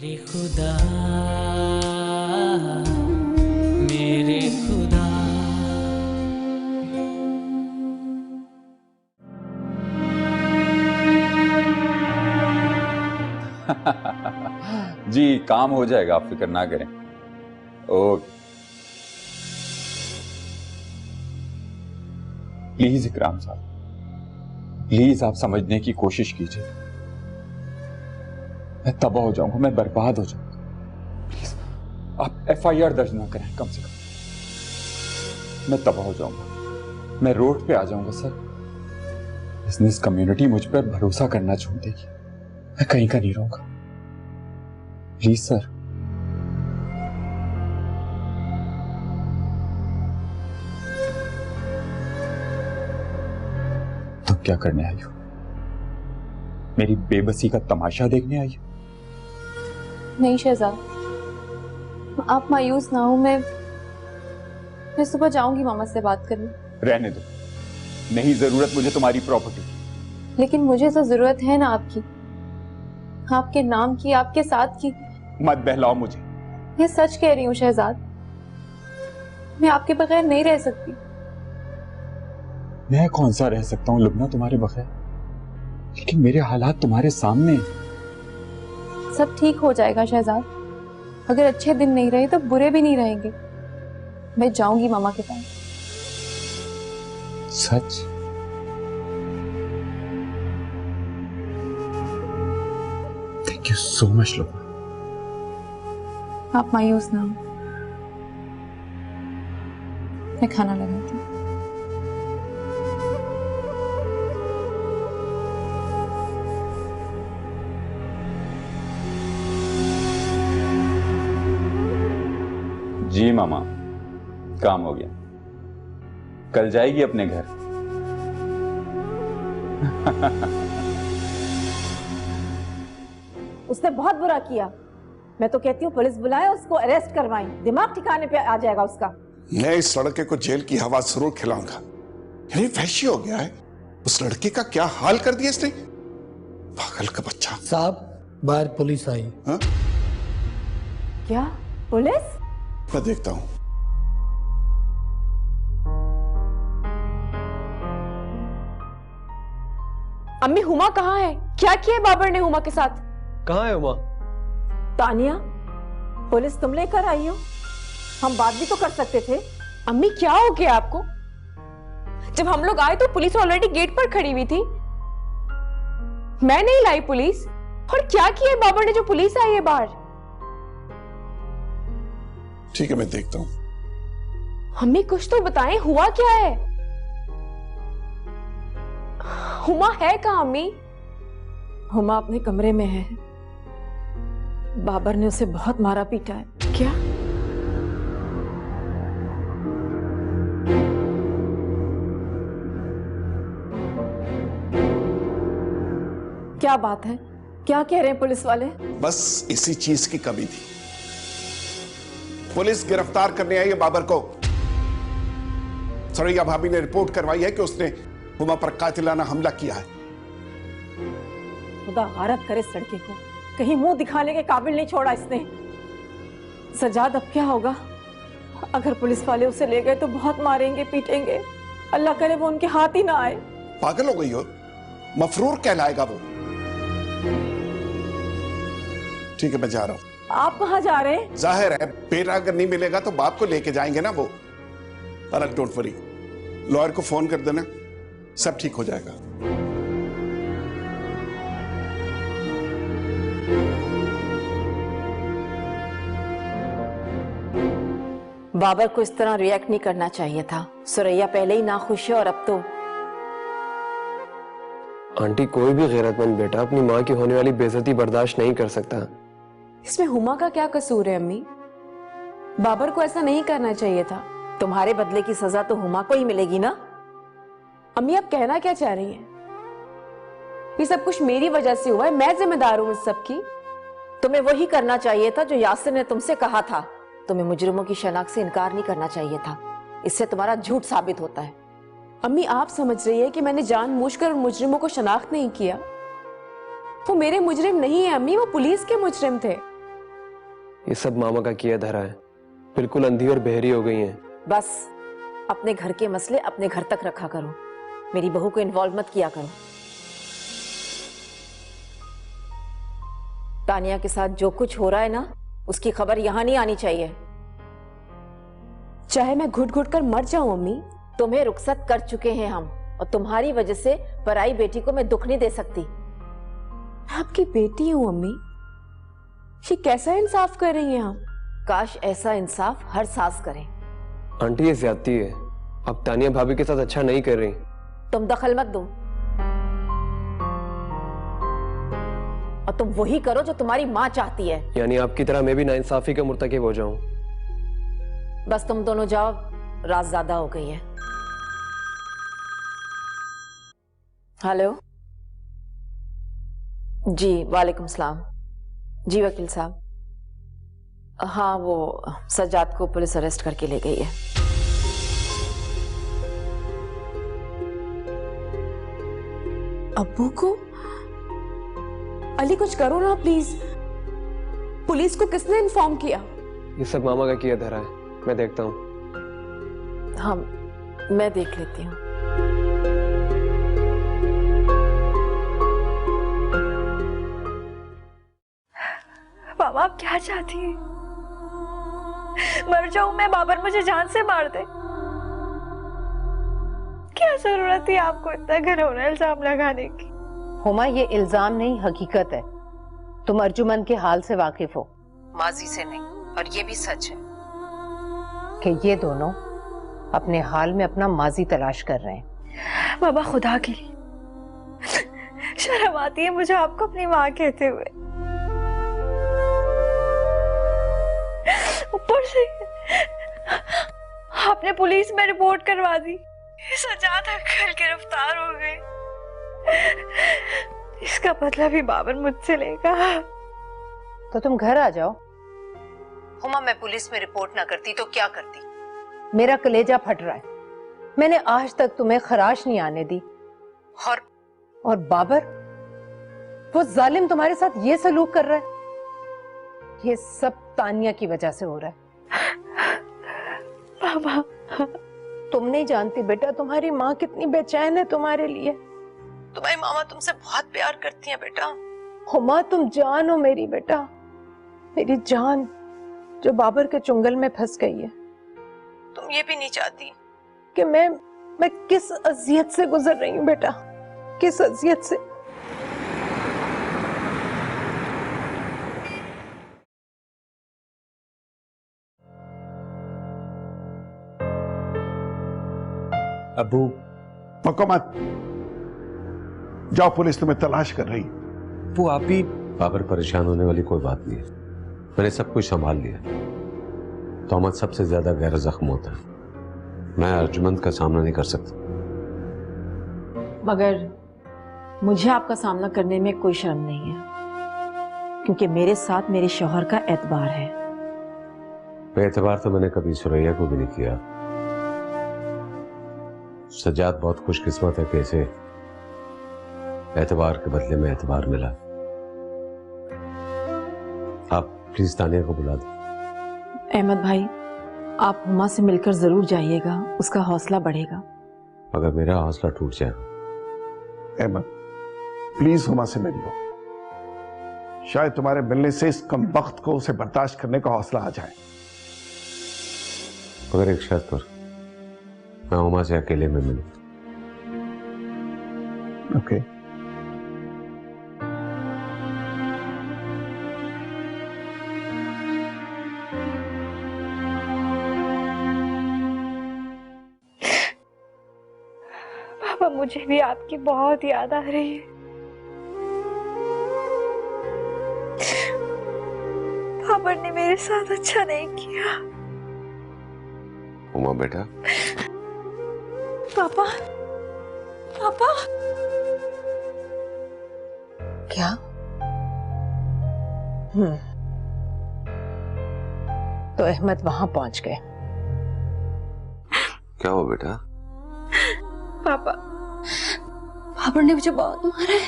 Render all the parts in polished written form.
मेरे खुदा, मेरे खुदा। जी काम हो जाएगा, आप फिक्र ना करें। ओके। प्लीज इकराम साहब, प्लीज आप समझने की कोशिश कीजिए। मैं तबाह हो जाऊंगा, मैं बर्बाद हो जाऊंगा। प्लीज आप FIR दर्ज ना करें कम से कम। मैं तबाह हो जाऊंगा, मैं रोड पे आ जाऊंगा सर। बिजनेस कम्युनिटी मुझ पर भरोसा करना छोड़ देगी। मैं कहीं का नहीं रहूंगा। Please sir. तुम क्या करने आई हो? मेरी बेबसी का तमाशा देखने आई हो? नहीं शहजाद, आप मायूस ना हो। मैं सुबह जाऊंगी मामा से बात करने। रहने दो, नहीं जरूरत मुझे तुम्हारी प्रॉपर्टी की। लेकिन मुझे तो जरूरत है ना आपकी, आपके नाम की, आपके साथ की। मत बहलाओ मुझे। मैं सच कह रही हूँ शहजाद, मैं आपके बगैर नहीं रह सकती। मैं कौन सा रह सकता हूँ लुबना तुम्हारे बगैर, लेकिन मेरे हालात तुम्हारे सामने। सब ठीक हो जाएगा शहजाद। अगर अच्छे दिन नहीं रहे तो बुरे भी नहीं रहेंगे। मैं जाऊंगी मामा के पास। सच? Thank you so much Lubna. आप मायूस ना हो, मैं खाना लगाती हूँ। जी मामा, काम हो गया। कल जाएगी अपने घर। उसने बहुत बुरा किया। मैं तो कहती हूँ पुलिस बुलाए, उसको अरेस्ट करवाएं, दिमाग ठिकाने पे आ जाएगा उसका। मैं इस लड़के को जेल की हवा जरूर खिलाऊंगा। यानी वैशी हो गया है। उस लड़के का क्या हाल कर दिया इसने, पागल का बच्चा। साहब बाहर पुलिस आई। हाँ? क्या पुलिस? मैं देखता हूं। अम्मी, हुमा कहाँ है? क्या किया बाबर ने हुमा के साथ? कहाँ है उमा? तानिया, पुलिस तुम लेकर आई हो? हम बात भी तो कर सकते थे। अम्मी क्या हो गया आपको? जब हम लोग आए तो पुलिस ऑलरेडी गेट पर खड़ी हुई थी। मैं नहीं लाई पुलिस। और क्या किया बाबर ने जो पुलिस आई है बाहर? ठीक है, मैं देखता हूं। अम्मी कुछ तो बताएं, हुआ क्या है? हुमा है कहाँ अम्मी? हुमा अपने कमरे में है। बाबर ने उसे बहुत मारा पीटा है। क्या? क्या बात है? क्या कह रहे हैं पुलिस वाले? बस इसी चीज की कमी थी। पुलिस गिरफ्तार करने आई है बाबर को। सरैया भाभी ने रिपोर्ट करवाई है कि उसने हुमा पर कातिलाना हमला किया है। खुदा गारत करे इस लड़के को, कहीं मुंह दिखाने के काबिल नहीं छोड़ा इसने। सजाद अब क्या होगा? अगर पुलिस वाले उसे ले गए तो बहुत मारेंगे पीटेंगे। अल्लाह करे वो उनके हाथ ही ना आए। पागल हो गई हो? मफरूर कहलाएगा वो। ठीक है, मैं जा रहा हूं। आप कहाँ जा रहे हैं? जाहिर है बेटा अगर नहीं मिलेगा तो बाप को लेके जाएंगे ना वो। अरे डोंट वरी, लॉयर को फोन कर देना, सब ठीक हो जाएगा। बाबर को इस तरह रिएक्ट नहीं करना चाहिए था। सुरैया पहले ही नाखुश है और अब तो। आंटी, कोई भी गैरतमंद बेटा अपनी माँ की होने वाली बेइज्जती बर्दाश्त नहीं कर सकता। इसमें हुमा का क्या कसूर है अम्मी? बाबर को ऐसा नहीं करना चाहिए था। तुम्हारे बदले की सजा तो हुमा को ही मिलेगी ना। अम्मी आप कहना क्या चाह रही हैं? ये सब कुछ मेरी वजह से हुआ है, मैं जिम्मेदार हूं इस सब की। तुम्हें वही करना चाहिए था जो यासिर ने तुमसे कहा था। तुम्हें मुजरिमों की शनाख्त से इनकार नहीं करना चाहिए था। इससे तुम्हारा झूठ साबित होता है। अम्मी आप समझ रही है कि मैंने जानबूझकर उन मुजरिमों को शनाख्त नहीं किया? वो मेरे मुजरिम नहीं है अम्मी, वो पुलिस के मुजरिम थे। ये सब मामा का किया धरा है। बिल्कुल अंधी और बहरी हो गई हैं। बस अपने घर के मसले अपने घर तक रखा करो, मेरी बहू को इन्वॉल्व मत किया करो। तानिया के साथ जो कुछ हो रहा है ना, उसकी खबर यहां नहीं आनी चाहिए। चाहे मैं घुट घुट कर मर जाऊं अम्मी। तुम्हें रुखसत कर चुके हैं हम, और तुम्हारी वजह से पराई बेटी को मैं दुख नहीं दे सकती। मैं आपकी बेटी हूं अम्मी, ये कैसा इंसाफ कर रही हैं आप? काश ऐसा इंसाफ हर सास करे। आंटी ये ज्यादती है, आप तानिया भाभी के साथ अच्छा नहीं कर रही। तुम दखल मत दो, और तुम वही करो जो तुम्हारी माँ चाहती है। यानी आपकी तरह मैं भी नाइंसाफी का मुर्तकिब हो जाऊं। बस तुम दोनों जाओ, रात ज्यादा हो गई है। हेलो जी, वालेकुम सलाम। जी वकील साहब, हाँ वो सज्जाद को पुलिस अरेस्ट करके ले गई है। अब्बू को? अली कुछ करो ना प्लीज। पुलिस को किसने इन्फॉर्म किया? ये सब मामा का किया धरा है, मैं देखता हूँ। हाँ मैं देख लेती हूँ। मामा आप क्या चाहती हैं? मर जाऊं मैं, बाबर मुझे जान से मार दे। क्या जरूरत थी आपको इतना घिनौना इल्जाम लगाने की? हुमा ये इल्जाम नहीं, हकीकत है। तुम अर्जुमंद के हाल से वाकिफ हो, माजी से नहीं। और ये भी सच है कि ये दोनों अपने हाल में अपना माजी तलाश कर रहे हैं। बाबा खुदा के लिए शर्म आती है मुझे आपको अपनी माँ कहते हुए। ऊपर से आपने पुलिस में रिपोर्ट करवा दी, सज्जाद अंकल गिरफ्तार हो गए। इसका बदला भी बाबर मुझसे लेगा। तो तुम घर आ जाओ। हुमा मैं पुलिस में रिपोर्ट ना करती तो क्या करती? मेरा कलेजा फट रहा है। मैंने आज तक तुम्हें खराश नहीं आने दी। और बाबर, वो जालिम तुम्हारे साथ ये सलूक कर रहा है। ये सब तानिया की वजह से हो रहा है। बाबा तुम नहीं जानती बेटा, तुम्हारी माँ कितनी बेचैन है तुम्हारे लिए। तुम्हारी मामा तुमसे बहुत प्यार करती है बेटा। हुमा तुम जान हो मेरी बेटा, मेरी जान जो बाबर के चुंगल में फंस गई है। तुम ये भी नहीं चाहती कि मैं किस अजियत से गुजर रही हूँ बेटा, किस अजियत से। अबू पको मत जाओ, पुलिस तुम्हें तलाश कर रही। वो आप भी। बाबर परेशान होने वाली कोई बात नहीं है, मैंने सब कुछ संभाल लिया। तोहमत सबसे ज्यादा गहरा जख्म होता है, मैं अर्जुमंद का सामना नहीं कर सकता। मगर मुझे आपका सामना करने में कोई शर्म नहीं है, क्योंकि मेरे साथ मेरे शौहर का एतबार है। बेएतबार तो मैंने कभी सुरैया को भी नहीं किया। सज्जाद बहुत खुशकिस्मत है कि इसे एतबार के बदले में एतबार मिला। आप प्लीज तानिया को बुला दो। अहमद भाई, आप हुमा से मिलकर जरूर जाइएगा, उसका हौसला बढ़ेगा। अगर मेरा हौसला टूट जाए। अहमद प्लीज हुमा से मिल लो, शायद तुम्हारे मिलने से इस कमबख्त को उसे बर्दाश्त करने का हौसला आ जाए। मगर एक शर्त पर, मैं हुमा से अकेले में मिलूं। ओके। पापा मुझे भी आपकी बहुत याद आ रही है। पापा ने मेरे साथ अच्छा नहीं किया। हुमा बेटा। पापा पापा क्या? तो अहमद वहां पहुंच गए। क्या हुआ बेटा? पापा बाबर ने मुझे बहुत मारा है,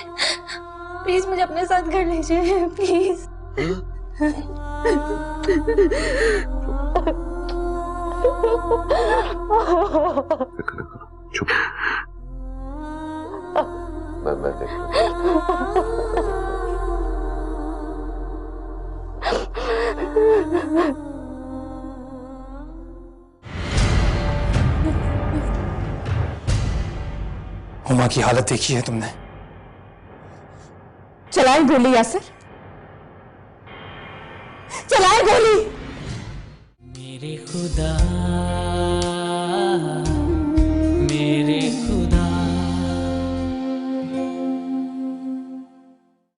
प्लीज मुझे अपने साथ घर ले जाइए प्लीज। चुप। मैं देख लूं। हुमा की हालत देखी है तुमने? चलाए गोली यासिर, चलाए गोली। मेरे खुदा, मेरे खुदा,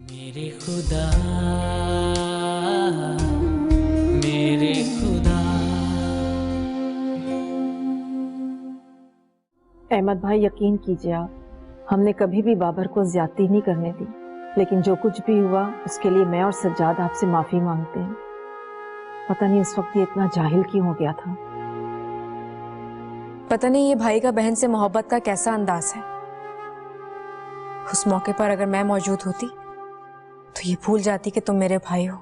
मेरे खुदा, मेरे खुदा। अहमद भाई, यकीन कीजिए आप, हमने कभी भी बाबर को ज्यादती नहीं करने दी, लेकिन जो कुछ भी हुआ उसके लिए मैं और सज्जाद आपसे माफी मांगते हैं। पता नहीं उस वक्त ये इतना जाहिल क्यों हो गया था। पता नहीं ये भाई का बहन से मोहब्बत का कैसा अंदाज है। उस मौके पर अगर मैं मौजूद होती तो ये भूल जाती कि तुम मेरे भाई हो,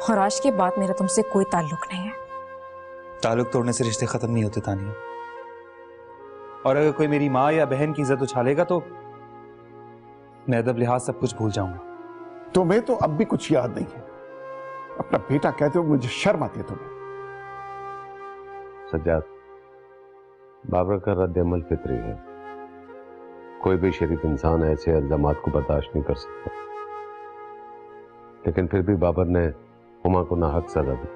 और आज के बाद मेरा तुमसे कोई ताल्लुक नहीं है। ताल्लुक तोड़ने से रिश्ते खत्म नहीं होते तानिया, और अगर कोई मेरी माँ या बहन की इज्जत उछालेगा तो मैं अदब लिहाज सब कुछ भूल जाऊंगा। तुम्हें तो अब भी कुछ याद नहीं है। अपना बेटा कहते हो, मुझे शर्म आती है तुम्हें। सज्जाद, बाबर का रद्द अमल फितरी है। कोई भी शरीफ इंसान ऐसे इल्जामात को बर्दाश्त नहीं कर सकता, लेकिन फिर भी बाबर ने हुमा को नाहक सजा दी।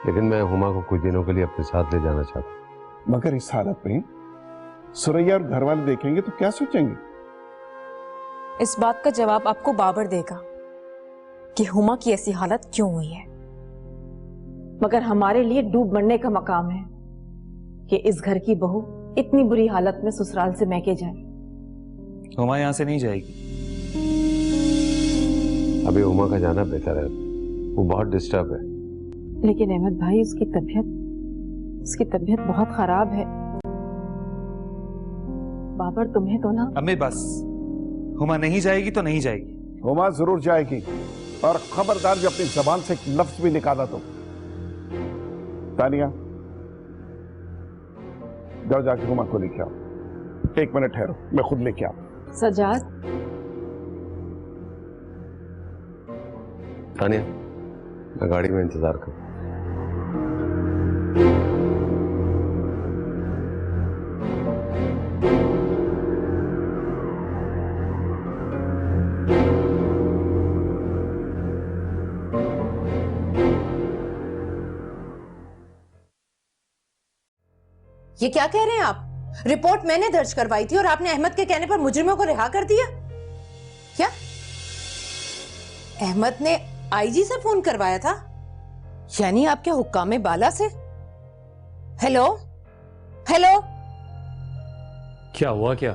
लेकिन मैं हुमा को कुछ दिनों के लिए अपने साथ ले जाना चाहता हूं। मगर इस हालत में सुरैया और घर वाले देखेंगे तो क्या सोचेंगे? इस बात का जवाब आपको बाबर देगा कि हुमा की ऐसी हालत क्यों हुई है। मगर हमारे लिए डूब मरने का मकाम है कि इस घर की बहू इतनी बुरी हालत में ससुराल से महके जाए। हुमा यहां से नहीं जाएगी। अभी हुमा का जाना बेहतर है, वो बहुत डिस्टर्ब है। लेकिन अहमद भाई, उसकी तबीयत बहुत खराब है। बाबर तुम्हें तो ना। अम्मी बस, हुमा नहीं जाएगी तो नहीं जाएगी। हुमा जरूर जाएगी, और खबरदार जो अपनी जबान से एक लफ्ज भी निकाला तो। तानिया, जाओ जाके हुमा को लेके आओ। 1 मिनट ठहरो, मैं खुद लेके आऊं। सज्जाद, तानिया, मैं गाड़ी में इंतजार करूं। ये क्या कह रहे हैं आप? रिपोर्ट मैंने दर्ज करवाई थी और आपने अहमद के कहने पर मुजरिमों को रिहा कर दिया क्या? अहमद ने आईजी से फोन करवाया था, यानी आपके हुक्कामे बाला से? हेलो हेलो, क्या हुआ? क्या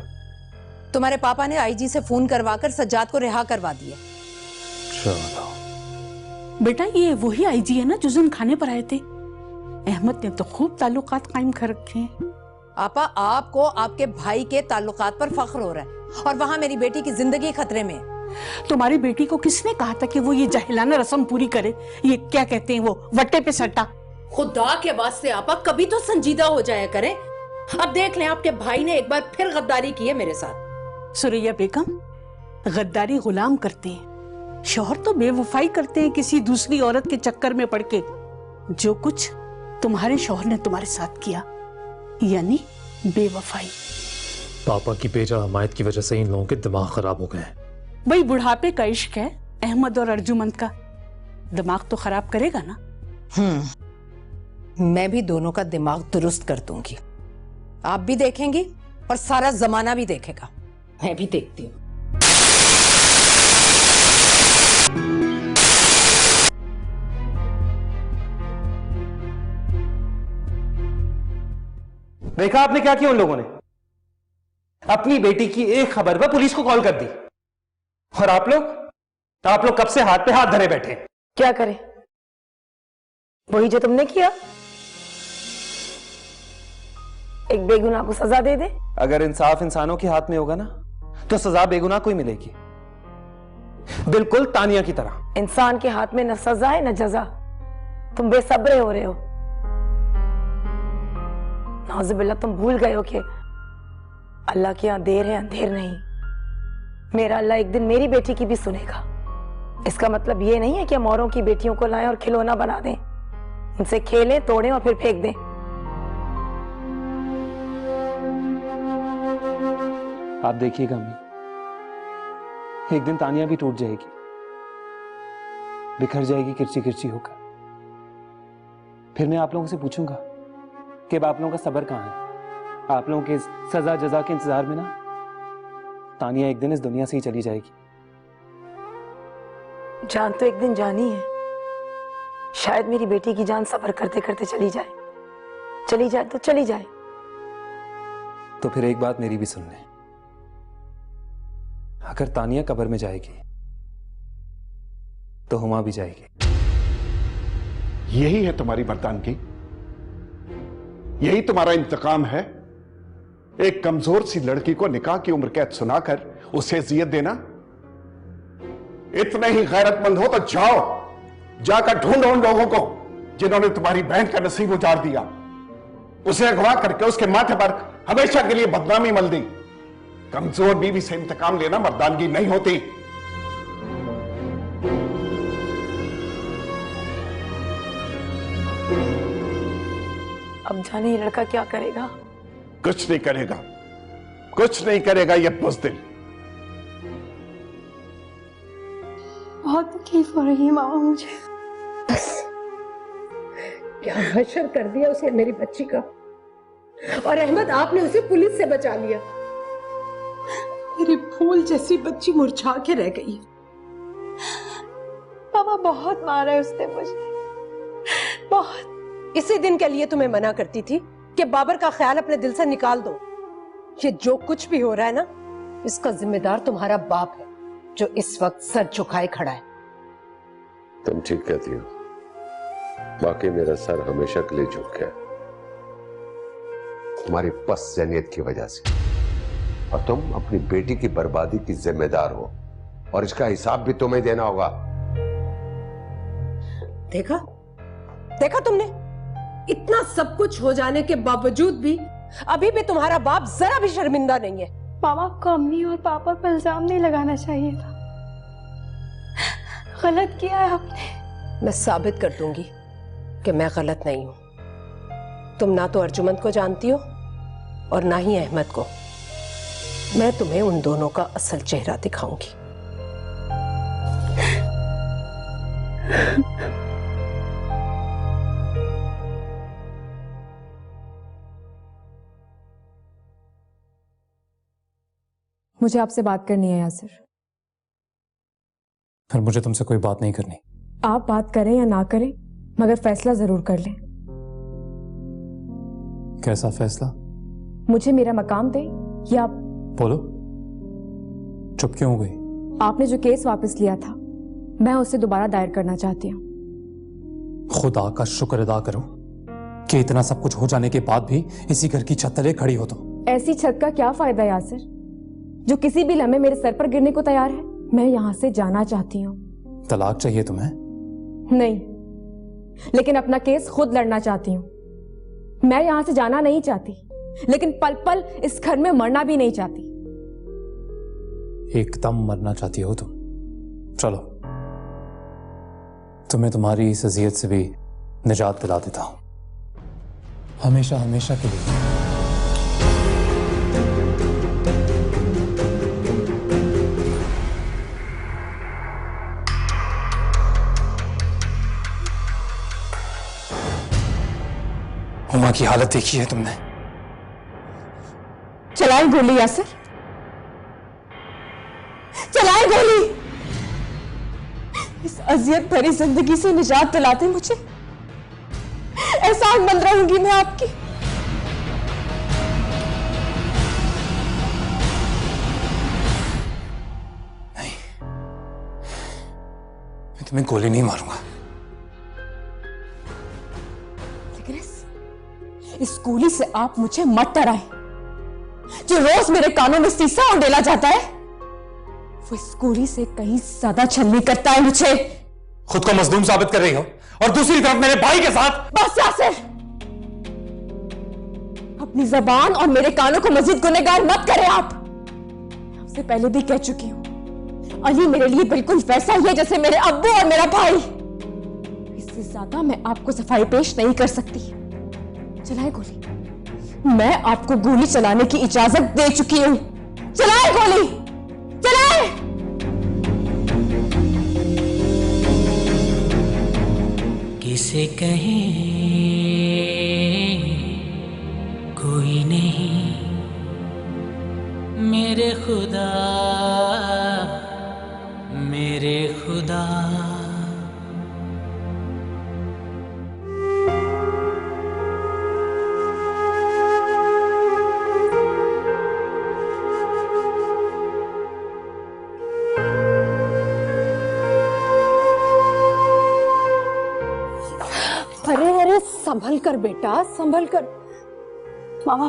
तुम्हारे पापा ने आईजी से फोन करवाकर सज्जाद को रिहा करवा दिया। चलो बेटा, ये वही आईजी है ना जो जिन खाने पर आए थे? अहमद ने तो खूब ताल्लुकात कायम कर रखे हैं। आपा, आपको आपके भाई के ताल्लुकात पर फख्र हो रहा है, और वहां मेरी बेटी की जिंदगी खतरे में है। तुम्हारी बेटी को किसने कहा था कि वो ये जाहिलाना रस्म पूरी करे? ये क्या कहते हैं, वो वट्टे पे सट्टा। खुदा के वास्ते आपा, कभी तो संजीदा हो जाया करें। अब देख लें, आपके भाई ने एक बार फिर गद्दारी की है मेरे साथ। सुरैया बेगम, गद्दारी गुलाम करते हैं, शौहर तो बेवफाई करते हैं किसी दूसरी औरत के चक्कर में पड़ के। जो कुछ तुम्हारे शौहर ने तुम्हारे साथ किया, यानी बेवफाई। पापा की बेजा हमायत की वजह से इन लोगों के दिमाग खराब हो गए हैं। वही बुढ़ापे का इश्क है अहमद और अर्जुमंद का, दिमाग तो खराब करेगा ना। मैं भी दोनों का दिमाग दुरुस्त कर दूंगी। आप भी देखेंगी और सारा जमाना भी देखेगा। मैं भी देखती हूँ। देखा आपने क्या किया उन लोगों ने? अपनी बेटी की एक खबर पर पुलिस को कॉल कर दी, और आप लोग कब से हाथ पे हाथ धरे बैठे। क्या करें? वही जो तुमने किया, एक बेगुनाह को सजा दे दे। अगर इंसाफ इंसानों के हाथ में होगा ना, तो सजा बेगुनाह को ही मिलेगी। बिल्कुल तानिया की तरह। इंसान के हाथ में न सजा है न जजा। तुम बेसब्रे हो रहे हो। नाज़ुबिल्लाह, तुम भूल गए हो कि अल्लाह के यहाँ देर है अंधेर नहीं। मेरा अल्लाह एक दिन मेरी बेटी की भी सुनेगा। इसका मतलब ये नहीं है कि हम औरों की बेटियों को लाएं और खिलौना बना दें, उनसे खेलें, तोड़ें और फिर फेंक दें। आप देखिएगा अम्मी, एक दिन तानिया भी टूट जाएगी, बिखर जाएगी किरची किरची होकर। फिर मैं आप लोगों से पूछूंगा कि अब आप लोगों का सब्र कहां है? आप लोगों के सजा जजा के इंतजार में ना तानिया एक दिन इस दुनिया से ही चली जाएगी। जान तो एक दिन जानी है। शायद मेरी बेटी की जान सब्र करते करते चली जाए तो चली जाए। तो फिर एक बात मेरी भी सुन लें, अगर तानिया कब्र में जाएगी तो हुमा भी जाएगी। यही है तुम्हारी मर्दानगी, यही तुम्हारा इंतकाम है? एक कमजोर सी लड़की को निकाह की उम्र कैद सुनाकर उसे जियत देना? इतने ही गैरतमंद हो तो जाओ, जाकर ढूंढो उन लोगों को जिन्होंने तुम्हारी बहन का नसीब उजाड़ दिया, उसे अगवा करके उसके माथे पर हमेशा के लिए बदनामी मल दी। कमजोर बीवी से इंतकाम लेना मर्दानगी नहीं होती। अब जाने ये लड़का क्या करेगा। कुछ नहीं करेगा, कुछ नहीं करेगा ये बुज़दिल। बहुत तकलीफ हो रही है मामा मुझे। बस क्या हशर कर दिया उसे मेरी बच्ची का। और अहमद, आपने उसे पुलिस से बचा लिया। मेरी फूल जैसी बच्ची मुरझा के रह गई। मामा बहुत मारा है उसने मुझे, बहुत। इसी दिन के लिए तुम्हें मना करती थी कि बाबर का ख्याल अपने दिल से निकाल दो। ये जो कुछ भी हो रहा है ना, इसका जिम्मेदार तुम्हारा बाप है जो इस वक्त सर झुकाए खड़ा है। तुम ठीक कहती हो, बाकी मेरा सर हमेशा के लिए झुक गया तुम्हारी पस ज़हनियत की वजह से, और तुम अपनी बेटी की बर्बादी की जिम्मेदार हो और इसका हिसाब भी तुम्हें देना होगा। देखा देखा तुमने, इतना सब कुछ हो जाने के बावजूद भी अभी भी तुम्हारा बाप जरा भी शर्मिंदा नहीं है। मामा को अम्मी और पापा पर इल्जाम नहीं लगाना चाहिए था। गलत किया है आपने। मैं साबित कर दूंगी कि मैं गलत नहीं हूं। तुम ना तो अर्जुमंद को जानती हो और ना ही अहमद को। मैं तुम्हें उन दोनों का असल चेहरा दिखाऊंगी। मुझे आपसे बात करनी है यासिर। फिर मुझे तुमसे कोई बात नहीं करनी। आप बात करें या ना करें, मगर फैसला जरूर कर लें। कैसा फैसला? मुझे मेरा मकाम दे या बोलो, चुप क्यों हो गई? आपने जो केस वापस लिया था, मैं उसे दोबारा दायर करना चाहती हूँ। खुदा का शुक्र अदा करो कि इतना सब कुछ हो जाने के बाद भी इसी घर की छत तले खड़ी हो तुम। ऐसी छत का क्या फायदा यासिर, जो किसी भी लम्हे मेरे सर पर गिरने को तैयार है। मैं यहाँ से जाना चाहती हूँ। तलाक चाहिए तुम्हें? नहीं, लेकिन अपना केस खुद लड़ना चाहती हूँ। मैं यहाँ से जाना नहीं चाहती, लेकिन पल पल इस घर में मरना भी नहीं चाहती। एकदम मरना चाहती हो तुम? चलो, तुम्हें तुम्हारी इस अजियत से भी निजात दिला देता हूं, हमेशा हमेशा के लिए। हुमा की हालत देखी है तुमने? चलाएं गोली यासिर, चलाएं गोली। इस अजियत भरी जिंदगी से निजात दिलाते मुझे। एहसान मंद रहूंगी मैं आपकी। नहीं, मैं तुम्हें गोली नहीं मारूंगा। इस गोली से आप मुझे मत डराएं। जो रोज मेरे कानों में सीसा उंडेला जाता है, वो इस गोली से कहीं ज्यादा छलनी करता है मुझे। खुद को मजलूम साबित कर रही हो और दूसरी तरफ मेरे भाई के साथ। बस यासिर, अपनी जबान और मेरे कानों को मजीद गुनहगार मत करें आप। आपसे पहले भी कह चुकी हूं, अली मेरे लिए बिल्कुल वैसा ही है जैसे मेरे अब्बू और मेरा भाई। इससे ज्यादा मैं आपको सफाई पेश नहीं कर सकती। चलाए गोली। मैं आपको गोली चलाने की इजाजत दे चुकी हूं। चलाए गोली, चलाए। किसे कहें कोई नहीं, मेरे खुदा मेरे खुदा। अरे अरे संभल कर बेटा, संभल कर। मामा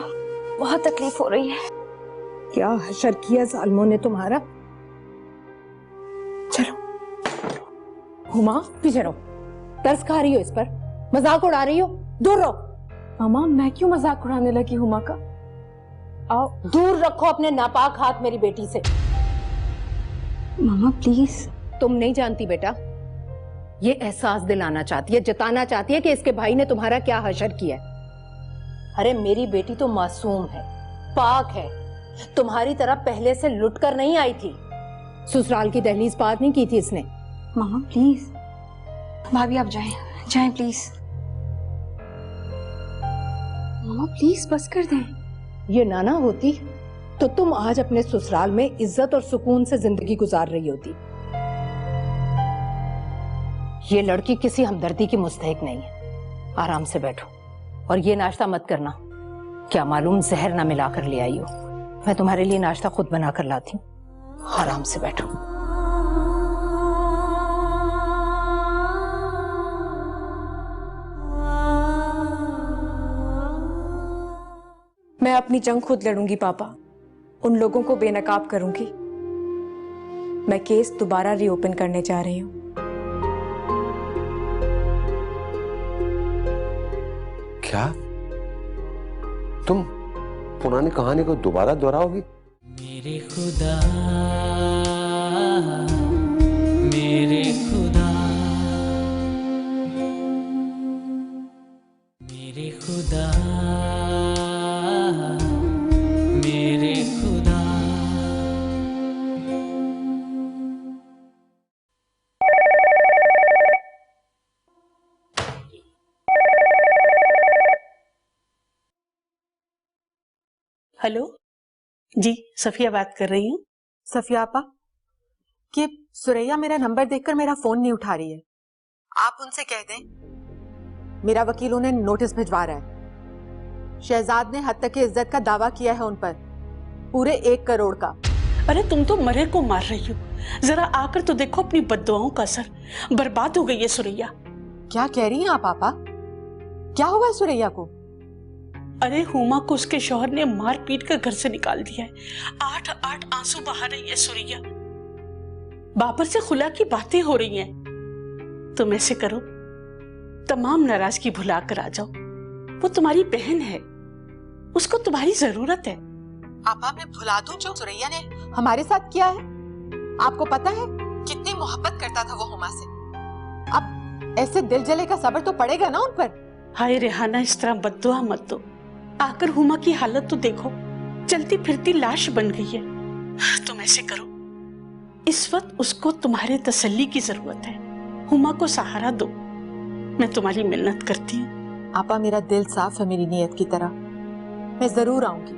बहुत तकलीफ हो रही है। क्या हशर किया जालिमों ने तुम्हारा। चलो हुमा पीछे रहो। तरस खा रही हो इस पर, मजाक उड़ा रही हो, दूर रहो। मामा मैं क्यों मजाक उड़ाने लगी हुमा का? आओ दूर रखो अपने नापाक हाथ मेरी बेटी से। मामा प्लीज। तुम नहीं जानती बेटा, ये एहसास दिलाना चाहती है, जताना चाहती है कि इसके भाई ने तुम्हारा क्या हशर किया है। अरे मेरी बेटी तो मासूम है, पाक है, तुम्हारी तरह पहले से लुट कर नहीं आई थी। ससुराल की दहलीज पार नहीं की थी इसने। मामा प्लीज। भाभी आप जाएं, जाएं प्लीज। मामा प्लीज बस कर दें। ये नाना होती तो तुम आज अपने ससुराल में इज्जत और सुकून से जिंदगी गुजार रही होती। ये लड़की किसी हमदर्दी की मुस्तहिक नहीं है। आराम से बैठो और ये नाश्ता मत करना, क्या मालूम जहर ना मिलाकर ले आई हो। मैं तुम्हारे लिए नाश्ता खुद बनाकर लाती हूँ, आराम से बैठो। मैं अपनी जंग खुद लड़ूंगी पापा, उन लोगों को बेनकाब करूंगी। मैं केस दोबारा रीओपन करने जा रही हूँ। क्या तुम पुरानी कहानी को दोबारा दोहराओगी? मेरे खुदा मेरे खुदा मेरे खुदा मेरे खुदा। हेलो जी, सफिया बात कर रही हूँ। सफिया आपा, कि सुरैया मेरा नंबर देखकर मेरा फोन नहीं उठा रही है। आप उनसे कह दें मेरा वकील उन्हें नोटिस भिजवा रहा है। शहजाद ने हद तक की इज्जत का दावा किया है उन पर, पूरे 1 करोड़ का। अरे तुम तो मरे को मार रही हो, जरा आकर तो देखो अपनी बद्दुआओं का असर। बर्बाद हो गई है सुरैया। क्या कह रही हैं आप आपा? क्या हुआ है सुरैया को? अरे हुमा को उसके शौहर ने मार पीट कर घर से निकाल दिया है। 8 आंसू बहा रही है सुरैया। बाबर से खुला की बातें हो रही हैं। तुम ऐसे करो, तमाम नाराजगी भुला कर आ जाओ। वो तुम्हारी बहन है, उसको तुम्हारी जरूरत है। आपा मैं भुला दूं जो सुरैया ने हमारे साथ किया है? आपको पता है कितनी मोहब्बत करता था वो हुमा से। अब ऐसे दिल जले का सब्र तो पड़ेगा ना उन पर। हाय रेहाना, इस तरह बद्दुआ मत दो। आकर हुमा की हालत तो देखो, चलती फिरती लाश बन गई है। तुम ऐसे करो, इस वक्त उसको तुम्हारे तसल्ली की जरूरत है। हुमा को सहारा दो, मैं तुम्हारी मिन्नत करती हूँ। आपा मेरा दिल साफ है मेरी नीयत की तरह, मैं जरूर आऊंगी।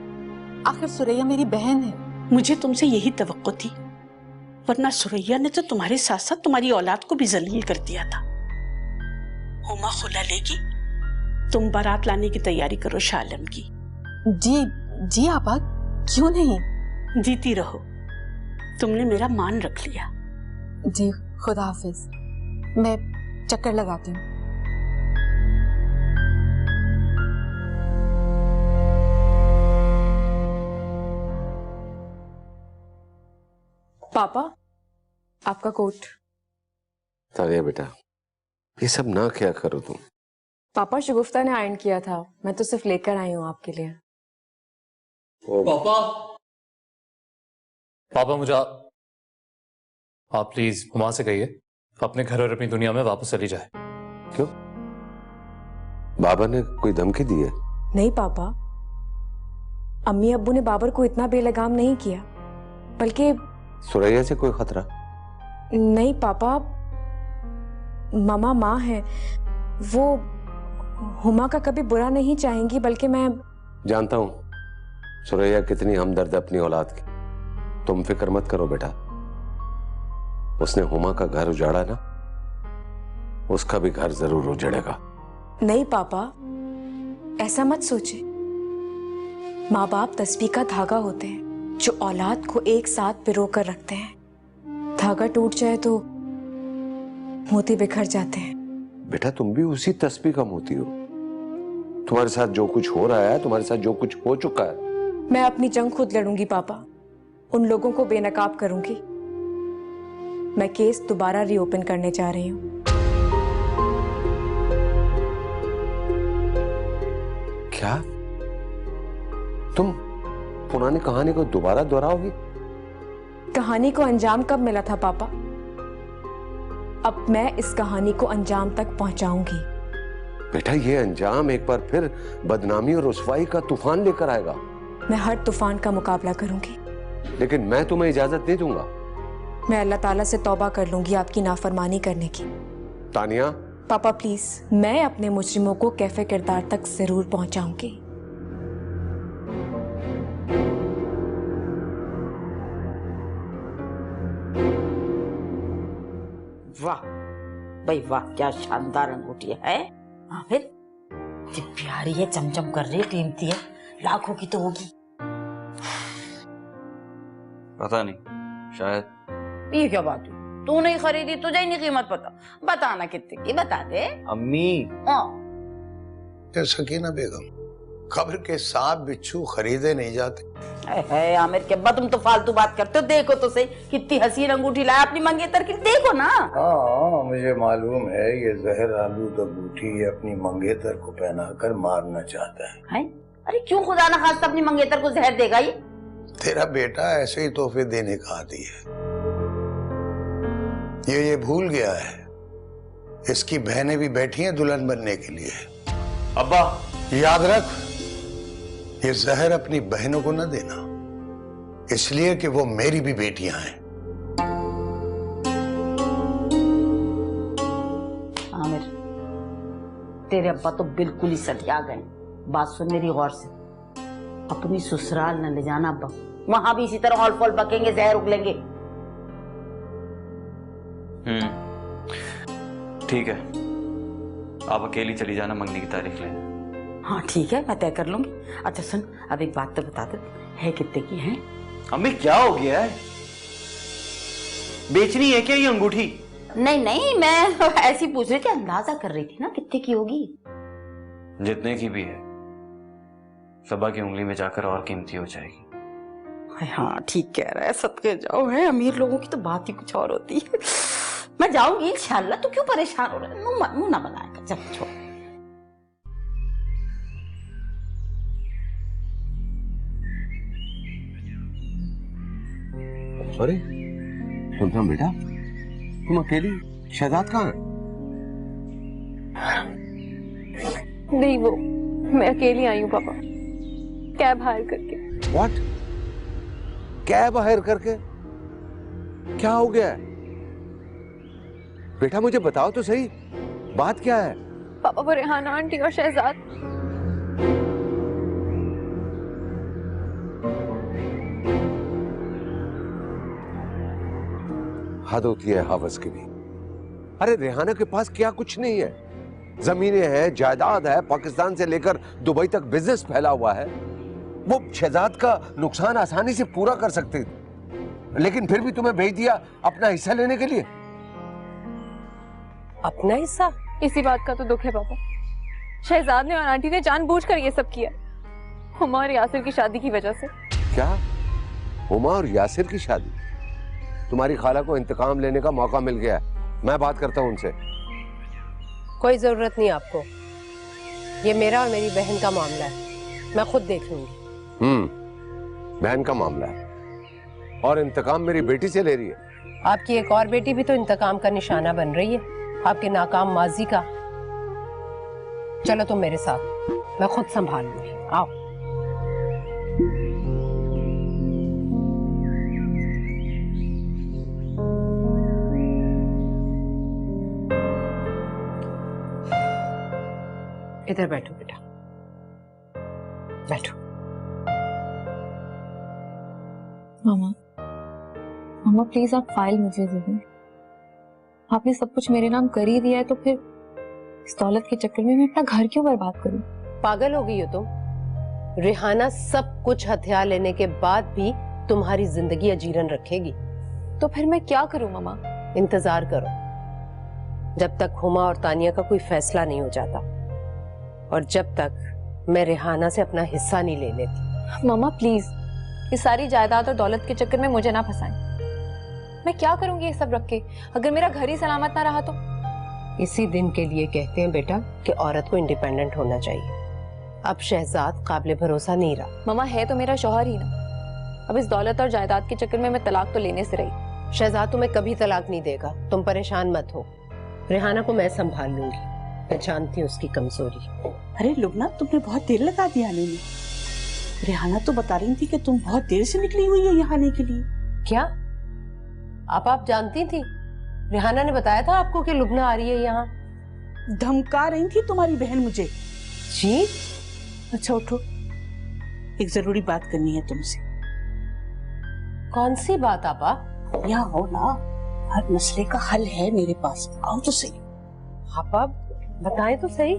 आखिर सुरैया मेरी बहन है। मुझे तुमसे यही तवक्को थी, वरना सुरैया ने तो तुम्हारे साथ साथ तुम्हारी औलाद को भी जलील कर दिया था। हुमा खुला लेगी, तुम बारात लाने की तैयारी करो शालम की। जी जी आपा, क्यों नहीं। जीती रहो, तुमने मेरा मान रख लिया। जी खुदा हाफिज, मैं चक्कर लगाती हूँ। पापा, आपका कोट। तानिया बेटा, ये सब ना क्या करो तुम। पापा, शगुफ्ता ने आयरन किया था, मैं तो सिर्फ लेकर आई हूँ आपके लिए। पापा, पापा मुझे आप प्लीज हुमा से कहिए अपने घर और अपनी दुनिया में वापस चली जाए। क्यों? बाबा ने कोई धमकी दी है? नहीं पापा, अम्मी अब्बू ने बाबर को इतना बेलगाम नहीं किया, बल्कि सुरैया से कोई खतरा? नहीं पापा, मामा माँ है, वो हुमा का कभी बुरा नहीं चाहेंगी, बल्कि मैं जानता हूं सुरैया कितनी हमदर्द है अपनी औलाद की। तुम फिक्र मत करो बेटा, उसने हुमा का घर उजाड़ा ना, उसका भी घर जरूर उजड़ेगा। नहीं पापा, ऐसा मत सोचे। माँ बाप तस्बीह का धागा होते हैं जो औलाद को एक साथ पिरो कर रखते हैं। धागा टूट जाए तो मोती बिखर जाते हैं। बेटा तुम भी उसी तस्बीह का मोती हो। तुम्हारे साथ जो कुछ हो रहा है, तुम्हारे साथ जो कुछ हो चुका है। मैं अपनी जंग खुद लड़ूंगी पापा, उन लोगों को बेनकाब करूंगी। मैं केस दोबारा रीओपन करने जा रही हूँ। क्या तुम पुरानी कहानी को दोबारा दोहराओगी? कहानी को अंजाम कब मिला था पापा? अब मैं इस कहानी को अंजाम तक पहुंचाऊंगी। बेटा ये अंजाम एक बार फिर बदनामी और रुसवाई का तूफान लेकर आएगा। मैं हर तूफान का मुकाबला करूंगी, लेकिन मैं तुम्हें इजाजत नहीं दूंगा। मैं अल्लाह ताला से तौबा कर लूंगी आपकी नाफरमानी करने की। तानिया। पापा प्लीज, मैं अपने मुजरिमों को कैफे किरदार तक जरूर पहुंचाऊंगी। वाह भाई वाह, क्या शानदार अंगूठी है। हाँ फिर इतनी प्यारी है, चमचम कर रही है, कीमती है, लाखों की तो होगी। पता नहीं, शायद। ये क्या बात हुई? तू नहीं खरीदी, तुझे ही नहीं कीमत पता। बताना कितने की, बता दे। अम्मी। हाँ सकीना बेगम, खबर के सांप बिच्छू खरीदे नहीं जाते। है आमिर के अब्बा, तुम तो फालतू बात करते हो। देखो तो सही कितनी हसीन अंगूठी लाया अपनी मंगेतर की, देखो ना। हाँ मुझे मालूम है, ये जहर आलूद अंगूठी अपनी मंगेतर को पहनाकर मारना चाहता है। अरे क्यों खुदा ना खास्ता अपनी मंगेतर को जहर देगा ये? तेरा बेटा ऐसे ही तोहफे देने का आदी है। ये भूल गया है, इसकी बहनें भी बैठी हैं दुल्हन बनने के लिए। अब्बा याद रख, ये जहर अपनी बहनों को न देना, इसलिए कि वो मेरी भी बेटियां हैं। आमिर, तेरे अब्बा तो बिल्कुल ही सटिया गए। बात सुन मेरी गौर से, अपनी ससुराल न ले जाना अब्बा, वहां भी इसी तरह हॉल फॉल पकेंगे, जहर उगलेंगे। ठीक है, आप अकेली चली जाना मंगनी की तारीख लेने। हाँ ठीक है, मैं तय कर लूंगी। अच्छा सुन, अब एक बात तो बता दे, है कितने की है? अम्मी क्या हो गया है? बेचनी है क्या ये अंगूठी? नहीं नहीं, मैं ऐसी पूछ रही थी, अंदाजा कर रही थी ना कितने की होगी। जितने की भी है, सबा की उंगली में जाकर और कीमती हो जाएगी। हाँ ठीक कह रहा है, सदके जाओ। है अमीर लोगों की तो बात ही कुछ और होती है। मैं जाऊंगी इंशाल्लाह, तू क्यों परेशान हो रहा है? मुंह ना बनाएगा, चल छोड़। अरे सुल्तान बेटा, तुम अकेली? शहजाद कहाँ है? नहीं, वो मैं अकेली आई हूँ पापा, कैब हायर करके। व्हाट? कैब हायर करके? क्या हो गया है बेटा? मुझे बताओ तो सही, बात क्या है? पापा वो रेहाना आंटी और शहजाद हद होती है हवस की भी। अरे रेहाना के पास क्या कुछ नहीं है, जमीनें हैं, जायदाद है, पाकिस्तान से लेकर दुबई तक बिजनेस फैला हुआ है। वो शहजाद का नुकसान आसानी से पूरा कर सकती थी, लेकिन फिर भी तुम्हें भेज दिया अपना हिस्सा लेने के लिए। अपना हिस्सा? इसी बात का तो दुख है पापा, शहजाद ने और आंटी ने जानबूझकर ये सब किया, हुमा और यासिर की शादी की वजह से। क्या? हुमा और यासिर की शादी? तुम्हारी खाला को इंतकाम लेने का मौका मिल गया है। मैं बात करता हूँ उनसे। कोई जरूरत नहीं आपको, ये मेरा और मेरी बहन का मामला है, मैं खुद देख लूंगी। बहन का मामला है और इंतकाम मेरी बेटी से ले रही है। आपकी एक और बेटी भी तो इंतकाम का निशाना बन रही है, आपके नाकाम माजी का। चलो तुम मेरे साथ, मैं खुद संभाल लूंगी। आओ। इधर बैठो बेटा, बैठो। मामा, मामा प्लीज आप फाइल मुझे दे दें। आपने सब कुछ मेरे नाम कर ही दिया है, तो फिर इस दौलत के चक्कर में मैं अपना घर क्यों बर्बाद करूं? पागल हो गई हो तुम? रिहाना सब कुछ हथियार लेने के बाद भी तुम्हारी जिंदगी अजीरन रखेगी। तो फिर मैं क्या करूं मामा? इंतजार करो जब तक हुमा और तानिया का कोई फैसला नहीं हो जाता, और जब तक मैं रिहाना से अपना हिस्सा नहीं ले लेती। मामा प्लीज, इस सारी जायदाद और दौलत के चक्कर में मुझे ना फंसाएं। मैं क्या करूंगी ये सब रख के, अगर मेरा घर ही सलामत ना रहा तो? इसी दिन के लिए कहते हैं बेटा कि औरत को इंडिपेंडेंट होना चाहिए। अब शहजाद काबिल भरोसा नहीं रहा। मामा है तो मेरा शौहर ही ना। अब इस दौलत और जायदाद के चक्कर में मैं तलाक तो लेने से रही। शहजाद तुम्हें कभी तलाक नहीं देगा, तुम परेशान मत हो। रिहाना को मैं संभाल लूंगी, मैं जानती हूँ उसकी कमजोरी। अरे लुबना, तुमने बहुत देर लगा दी आने में। रिहाना तो बता रही थी कि तुम बहुत देर से निकली हुई हो यहाँ आने के लिए। क्या आप जानती थी? रिहाना ने बताया था आपको कि लुबना आ रही है यहाँ? धमका रही थी तुम्हारी बहन मुझे। जी? अच्छा उठो, एक जरूरी बात करनी है तुमसे। कौन सी बात आपा? यहाँ हो ना, हर मसले का हल है मेरे पास, आओ तो सही। आपा बताएं तो सही।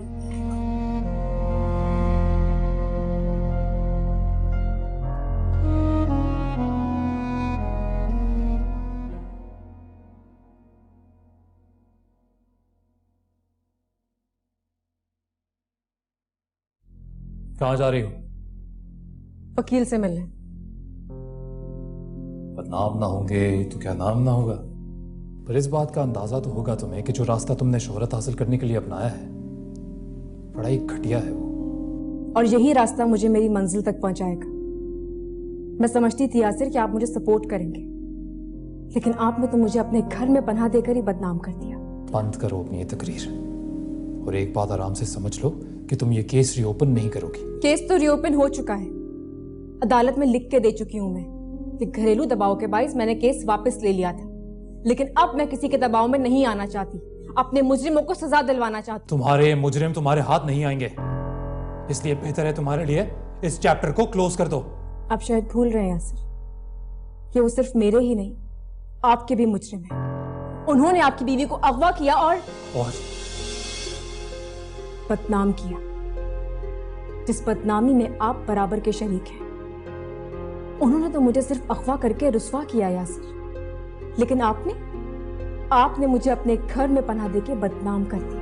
कहाँ जा रही हो? वकील से मिलने। बदनाम ना होंगे तो क्या नाम ना होगा, पर इस बात का अंदाजा तो होगा तुम्हें कि जो रास्ता तुमने शोहरत हासिल करने के लिए अपनाया है बड़ा ही घटिया है वो। और यही रास्ता मुझे मेरी मंजिल तक पहुंचाएगा। मैं समझती थी यासिर कि आप मुझे सपोर्ट करेंगे, लेकिन आपने तो मुझे अपने घर में पनाह देकर ही बदनाम कर दिया। बंद करो अपनी ये तकरीर और एक बात आराम से समझ लो कि तुम ये केस रीओपन नहीं करोगी। केस तो रीओपन हो चुका है, अदालत में लिख के दे चुकी हूं मैं कि घरेलू दबाव के बाइस मैंने केस वापस ले लिया था, लेकिन अब मैं किसी के दबाव में नहीं आना चाहती, अपने मुजरिमों को सजा दिलवाना चाहती। तुम्हारे मुजरिम तुम्हारे हाथ नहीं आएंगे, इसलिए बेहतर है तुम्हारे लिए इस चैप्टर को क्लोज कर दो। आप शायद भूल रहे हैं यासिर कि वो सिर्फ मेरे ही नहीं आपके भी मुजरिम हैं। उन्होंने आपकी बीवी को अगवा किया और बदनाम किया, जिस बदनामी में आप बराबर के शरीक हैं। उन्होंने तो मुझे सिर्फ अगवा करके रुस्वा किया यासिर, लेकिन आपने मुझे अपने घर में पनाह देके बदनाम कर दिया।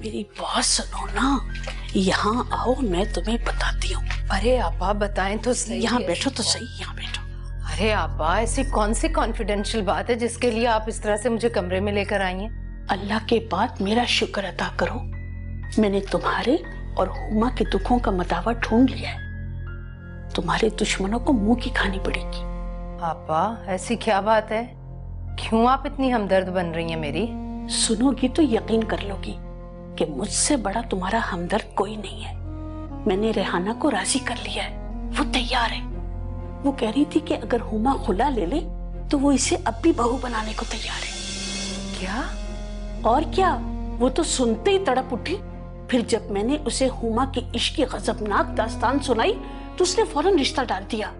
मेरी बात सुनो ना, यहाँ आओ, मैं तुम्हें बताती हूँ। अरे आपा बताएं तो सही। यहाँ बैठो तो सही, यहाँ बैठो। अरे आपा ऐसी कौन सी कॉन्फिडेंशियल बात है जिसके लिए आप इस तरह से मुझे कमरे में लेकर आई हैं? अल्लाह के बाद मेरा शुक्र अदा करो, मैंने तुम्हारे और हुमा के दुखों का मदावा ढूंढ लिया है। तुम्हारे दुश्मनों को मुंह की खानी पड़ेगी। आपा ऐसी क्या बात है, क्यों आप इतनी हमदर्द बन रही हैं मेरी? सुनोगी तो यकीन कर लोगी कि मुझसे बड़ा तुम्हारा हमदर्द कोई नहीं है। मैंने रेहाना को राजी कर लिया है, वो तैयार है। वो कह रही थी कि अगर हुमा खुला ले ले तो वो इसे अब भी बहू बनाने को तैयार है। क्या? और क्या, वो तो सुनते ही तड़प उठी। फिर जब मैंने उसे हुमा की इश्क की गजबनाक दास्तान सुनाई तो उसने फौरन रिश्ता डाल दिया।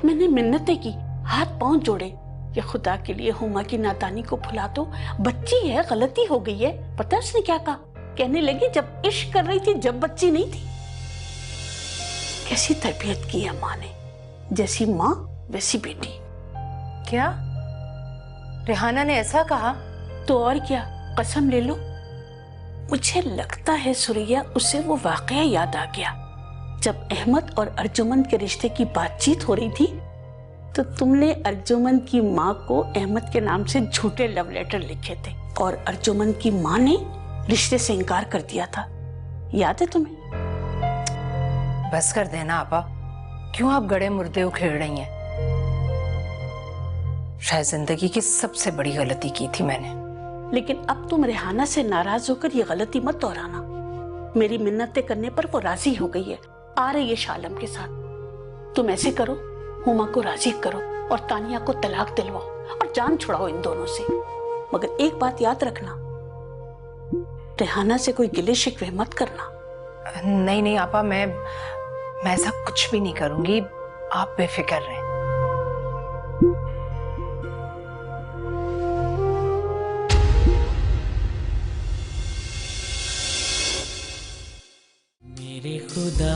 मैंने मिन्नतें की, हाथ पांव जोड़े कि खुदा के लिए हुमा की नादानी को भुला दो, बच्ची है, गलती हो गई है। पता है उसने क्या कहा? कहने लगी जब इश्क कर रही थी जब बच्ची नहीं थी। कैसी तरबियत की है माँ ने, जैसी माँ वैसी बेटी। क्या रेहाना ने ऐसा कहा? तो और क्या, कसम ले लो, मुझे लगता है सुरैया उसे वो वाकया याद आ गया जब अहमद और अर्जुमन के रिश्ते की बातचीत हो रही थी तो तुमने अर्जुमन की माँ को अहमद के नाम से झूठे लव लेटर लिखे थे और अर्जुमन की माँ ने रिश्ते से इनकार कर दिया था। याद है तुम्हें? बस कर देना आपा, क्यों आप गड़े मुर्दे उखेड़ रही हैं? शायद जिंदगी की सबसे बड़ी गलती की थी मैंने। लेकिन अब तुम रेहाना से नाराज होकर ये गलती मत दोहराना। मेरी मिन्नतें करने पर वो राजी हो गई है, आ रही है शालम के साथ। तुम ऐसे करो, हुमा को राजी करो और तानिया को तलाक दिलवाओ और जान छुड़ाओ इन दोनों से। मगर एक बात याद रखना, रेहाना से कोई गिले शिकवे मत करना। नहीं नहीं आपा, मैं ऐसा कुछ भी नहीं करूंगी, आप बेफिक्र रहें। मेरे खुदा